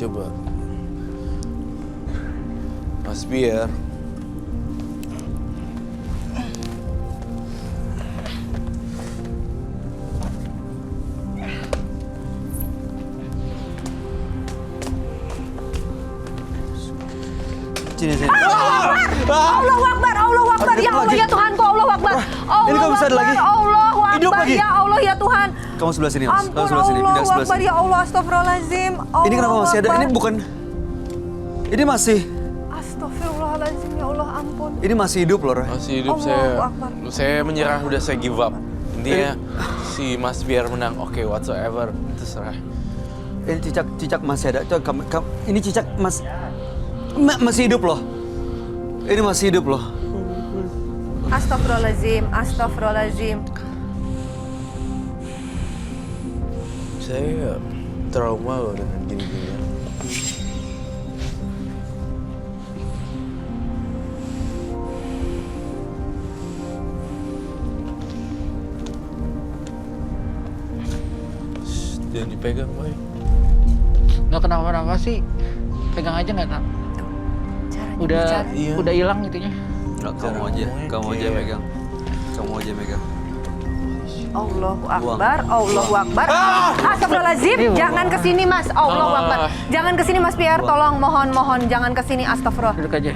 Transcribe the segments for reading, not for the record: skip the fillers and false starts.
coba. Mas Pierre. Sini, sini. Allahu Akbar, Allahu Akbar, ya Allah ya Tuhanku, Allahu Akbar. Ini kamu bisa ada lagi? Allahu Hidup Akbar, lagi? ya Allah ya Tuhan. Kamu sebelah sini, Mas. Kamu Ampun, sebelah sini, pindah Allahu sebelah Akbar, sini. ya Allah, astagfirullahaladzim. Ini kenapa masih ada? Ini bukan... Ini masih... Astagfirullahaladzim, ya Allah, ampun. Ini masih hidup loh, Roy. Masih hidup Allahu Akbar. saya menyerah, udah saya give up. Intinya si Mas Pierre menang, oke whatsoever, terserah. Ini cicak masih ada. Coba ini cicak masih hidup loh. Ini masih hidup loh. Astagfirullahaladzim, astagfirullahaladzim. Saya trauma loh dengan gini-gini. Jangan dipegang, boy. Nggak kenapa-napa sih. Pegang aja nggak tak? Caranya Udah bicara. Iya. udah hilang itunya. Nggak, kamu Cara aja ngomongnya megang. Kamu aja megang. Allahu Akbar, Allahu Akbar. Astagfirullahaladzim, jangan kesini Mas. Allahu Akbar. Jangan kesini Mas Pierre, tolong, mohon, jangan kesini. Astagfirullah. Duduk aja.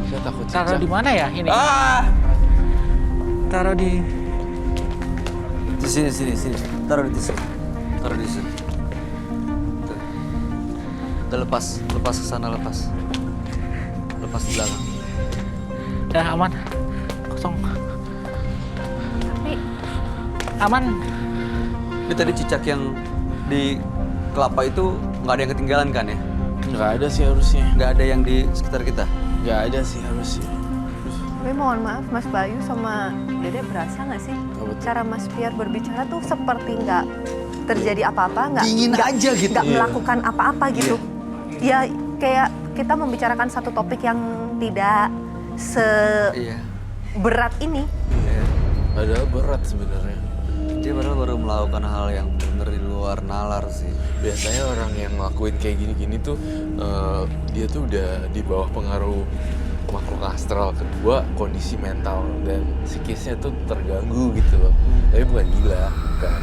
Saya takut Taruh di mana ya ini? Taruh di... Di sini. Taruh di sini. Taruh di sini. Tuh. Udah lepas ke sana, lepas. Lepas di belakang. Udah aman. Kosong. Tapi Aman. Ini tadi cicak yang di kelapa itu nggak ada yang ketinggalan kan ya? Nggak ada sih harusnya. Nggak ada yang di sekitar kita. Nggak ada sih harusnya. Tapi mohon maaf Mas Bayu sama Dede, berasa nggak sih Apa tuh? cara Mas Pierre berbicara tuh seperti nggak terjadi apa-apa, nggak Dingin nggak- aja gitu. nggak Iya. melakukan apa-apa gitu. Ya kayak kita membicarakan satu topik yang tidak Iya. seberat ini. Iya. Padahal berat sebenarnya. Dia padahal baru melakukan hal yang benar di luar nalar sih. Biasanya orang yang ngelakuin kayak gini-gini tuh dia tuh udah di bawah pengaruh makhluk astral. Kedua, kondisi mental dan psikisnya tuh terganggu gitu loh. Tapi bukan gila, bukan.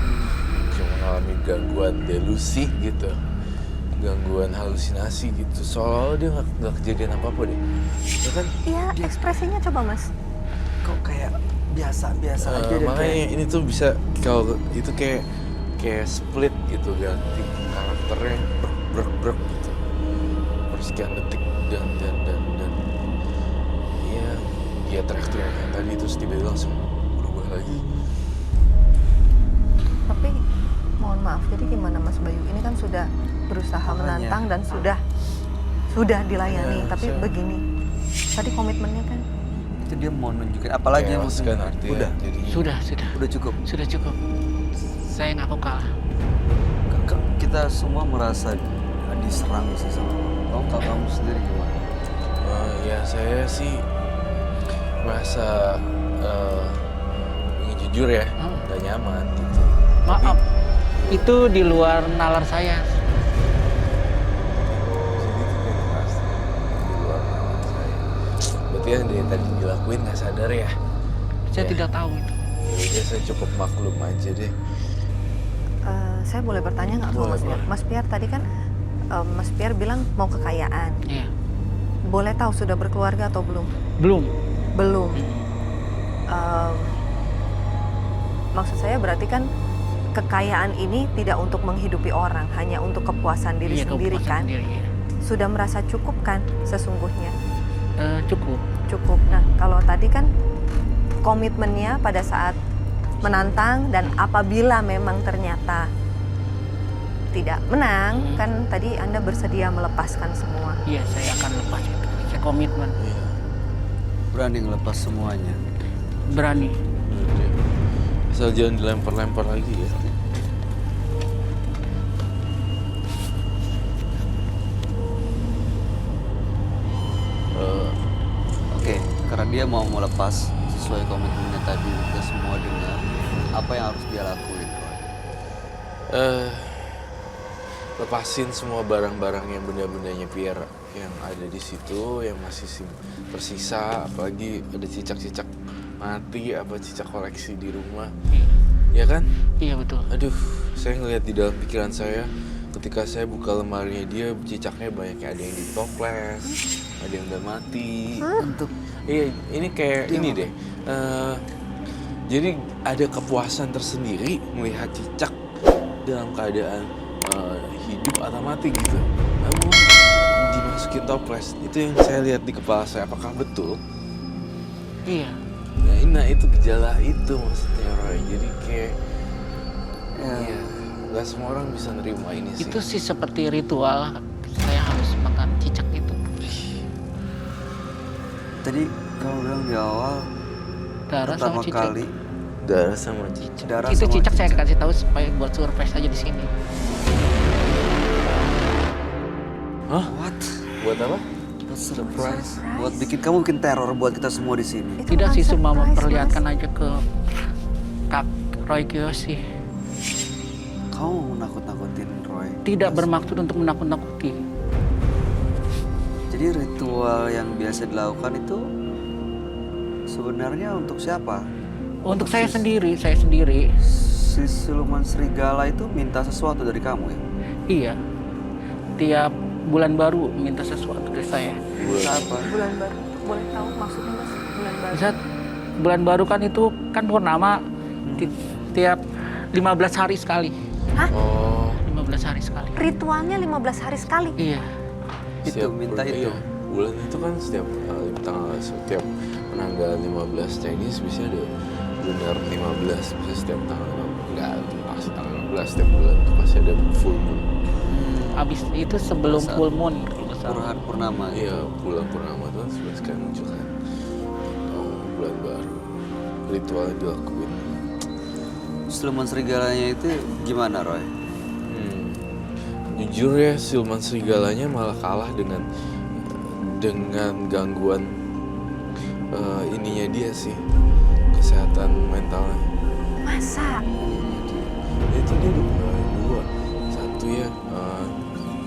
Cuma mengalami gangguan delusi gitu. Gangguan halusinasi gitu. Soalnya dia nggak kejadian apa-apa deh. Ya kan? Iya, ekspresinya coba Mas. Kok kayak biasa-biasa aja deh. Makanya ini tuh bisa kalau itu kayak split gitu, ganti karakternya brek gitu persekian detik dan iya dia teriak-teriak yang tadi terus tiba-tiba langsung berubah lagi. Tapi mohon maaf, jadi gimana Mas Bayu? Ini kan sudah berusaha Makanya. menantang dan sudah dilayani, Ya, tapi saya- begini. Tadi komitmennya kan Itu dia mau nunjukin apalagi yang mau Chaos kan artinya Udah, jadinya. udah cukup. Sudah cukup. Saya ngaku kalah. Kita semua merasa diserang sih sama kamu sendiri gimana? Ya saya sih merasa ingin jujur ya, nggak nyaman gitu. Maaf. Itu di luar nalar saya. Jadi itu kayak pasti di luar nalar saya. Berarti yang dari tadi dilakuin nggak sadar ya? Saya Ya. tidak tahu itu. Yaudah saya cukup maklum aja deh. saya boleh bertanya nggak sama Boleh, Mas Pierre? boleh. Mas Pierre tadi kan Mas Pierre bilang mau kekayaan. Iya. Boleh tahu sudah berkeluarga atau belum? Belum. Belum. Maksud saya berarti kan kekayaan ini tidak untuk menghidupi orang, hanya untuk kepuasan diri Iya, sendiri kepuasan kan? sendiri, iya. Sudah merasa cukup kan sesungguhnya? Cukup. Cukup. Nah, kalau tadi kan komitmennya pada saat menantang dan apabila memang ternyata tidak menang, kan tadi Anda bersedia melepaskan semua. Iya, saya akan lepas itu. Saya komitmen. Iya. Berani ngelepas semuanya. Berani. Bener deh. Asal jangan dilempar-lempar lagi ya. Oke, karena dia mau melepas sesuai komitmennya tadi, kita semua dengar apa yang harus dia lakuin. Roy? lepasin semua barang-barang yang benda-bendanya Pierre yang ada di situ yang masih tersisa, apalagi ada cicak-cicak mati, apa cicak koleksi di rumah. Ya kan? Iya betul. Aduh, saya ngeliat di dalam pikiran saya ketika saya buka lemarinya dia, cicaknya banyak, ada yang ditoples, ada yang udah mati. Untuk Iya, ini kayak ini deh. Jadi ada kepuasan tersendiri melihat cicak dalam keadaan hidup atau mati gitu. Namun dimasukin toples, itu yang saya lihat di kepala saya. Apakah betul? Iya. Nah itu gejala itu maksudnya Roy. Jadi kayak ya, iya, nggak semua orang bisa nerima ini sih. Itu sih seperti ritual saya harus makan cicak itu. tadi kamu bilang di awal Darah sama pertama cicak. kali Darah sama cicak. darah Itu sama cicak saya kasih tahu supaya buat surprise aja di sini. Hah? What? Buat apa? Buat surprise. Buat bikin teror buat kita semua di sini. Itu Tidak bukan sih, cuma surprise, memperlihatkan Mas. aja ke Kak Roy Kiyoshi. Kamu nakut-nakutin Roy. Tidak bermaksud untuk menakut-nakuti. Jadi ritual yang biasa dilakukan itu sebenarnya untuk siapa? Untuk saya sendiri, saya sendiri. Si siluman serigala itu minta sesuatu dari kamu ya? Iya. Tiap bulan baru minta sesuatu dari saya. Apa? Bulan baru. Boleh tahu maksudnya Mas? Bulan baru. Bisa bulan baru kan itu kan purnama tiap 15 hari sekali. Oh, 15 hari sekali. Ritualnya 15 hari sekali. Iya. Itu minta itu. Iya. Bulan itu kan setiap tanggal 15 Chinese bisa ada lunar 15, bisa setiap tanggal enggak pas tanggal 15 setiap bulan itu pasti ada full moon. Habis itu sebelum Masa full moon kalau nggak salah. Purhan purnama. Iya, bulan purnama itu kan sebenarnya kan muncul kan. Bulan baru. Ritualnya dilakuin. Siluman serigalanya itu gimana Roy? Jujur ya, siluman serigalanya malah kalah dengan gangguan ininya dia sih, kesehatan mentalnya. Masa? Itu dia udah pernah dua. Satu ya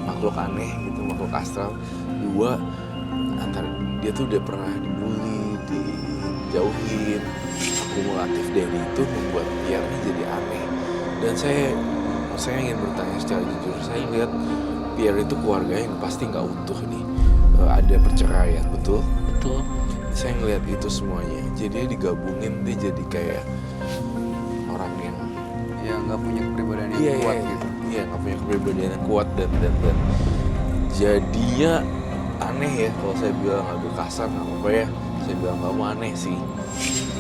makhluk aneh gitu, makhluk astral. Dua, antara dia tuh udah pernah dibully, dijauhin. Akumulatif dari itu membuat Pierre jadi aneh. Dan saya ingin bertanya secara jujur, saya lihat Pierre itu keluarganya yang pasti nggak utuh nih. Ada perceraian, betul? Betul. Saya ngelihat itu semuanya. Jadi dia digabungin, dia jadi kayak orang yang Ya nggak punya kepribadian yang kuat gitu. Iya, nggak punya kepribadian yang kuat dan jadinya aneh ya. Kalau saya bilang agak kasar nggak apa-apa ya. Saya bilang kamu aneh sih.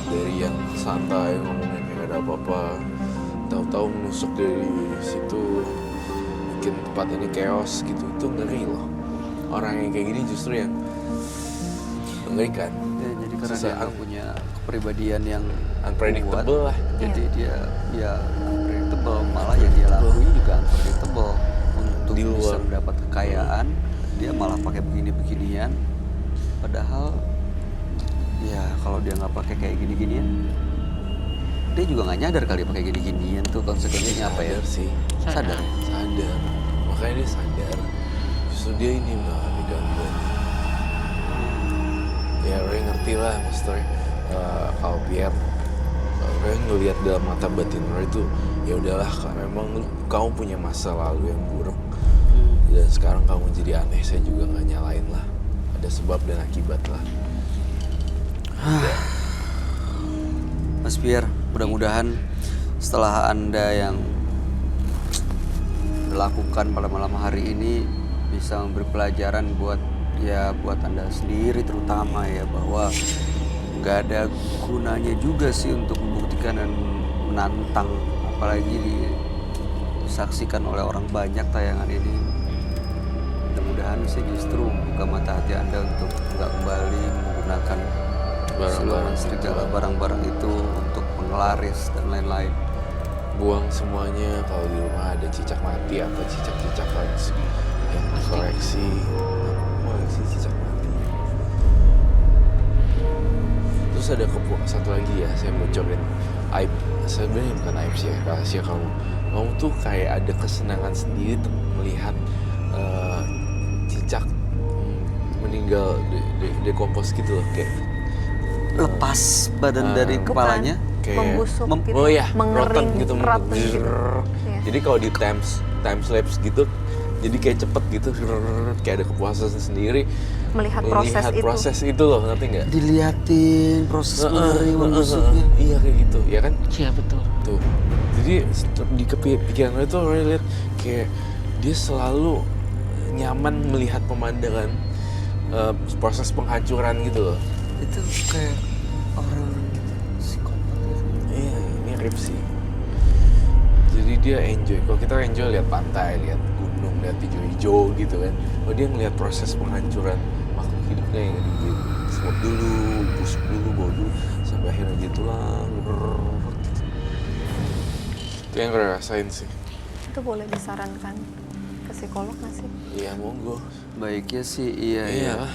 Dari yang santai ngomongnya kayak gak ada apa-apa, tahu-tahu menusuk dari situ, bikin tempat ini chaos gitu. Itu ngeri loh. Orang yang kayak gini justru yang mengerikan. Ya, jadi karena Susah. dia nggak punya kepribadian yang Unpredictable kuat, lah. jadi dia ya unpredictable, malah yang dia lakuin juga unpredictable. Untuk Di bisa luar. mendapat kekayaan dia malah pakai begini-beginian, padahal ya kalau dia nggak pakai kayak gini-ginian dia juga nggak nyadar kali pakai gini-ginian tuh konsekuensinya apa ya. Sadar sih. Sadar. Sadar. Makanya dia sadar. Justru dia ini mengalami gangguan. Ya Roy ngerti lah maksudnya. Kalau Pierre, Roy ngelihat dalam mata batin Roy itu, ya udahlah, memang kamu punya masa lalu yang buruk. Dan sekarang kamu jadi aneh, saya juga nggak nyalain lah. Ada sebab dan akibat lah. Mas Pierre, mudah-mudahan setelah Anda yang dilakukan pada malam hari ini bisa memberi pelajaran buat Anda sendiri terutama ya, bahwa nggak ada gunanya juga sih untuk membuktikan dan menantang, apalagi disaksikan oleh orang banyak tayangan ini. Mudah-mudahan sih justru membuka mata hati Anda untuk nggak kembali menggunakan siluman serigala, barang-barang itu untuk penglaris dan lain-lain. Buang semuanya. Kalau di rumah ada cicak mati atau cicak-cicak yang koleksi cicak mati. Terus ada satu lagi ya, saya bocorin. aib, sebenarnya bukan aib sih ya, rahasia kamu. Kamu tuh kayak ada kesenangan sendiri melihat cicak meninggal, dekompos gitu loh, kayak Lepas badan dari Bukan. kepalanya. kayak Membusuk gitu, oh ya, mengering, rotten gitu, rotten gitu. Zrrr. Iya. Jadi kalau di time lapse gitu, jadi kayak cepet gitu, zrrr, kayak ada kepuasan sendiri. Melihat Proses itu loh, ngerti nggak? Diliatin proses mengering membusuknya. Iya kayak gitu, ya kan? Iya betul. Tuh. Jadi di pikiran gue tuh orang lihat kayak dia selalu nyaman melihat pemandangan proses penghancuran gitu loh. Itu kayak orang psikopat gitu. Iya, mirip sih. Jadi dia enjoy. Kalau kita enjoy lihat pantai, lihat gunung, lihat hijau-hijau gitu kan. Oh dia ngelihat proses penghancuran makhluk hidupnya yang di semut dulu, busuk dulu, bau dulu, sampai akhirnya dia tulang. Itu yang gue rasain sih. Itu boleh disarankan ke psikolog nggak sih? Iya monggo. Baiknya sih iya Iya ya. lah.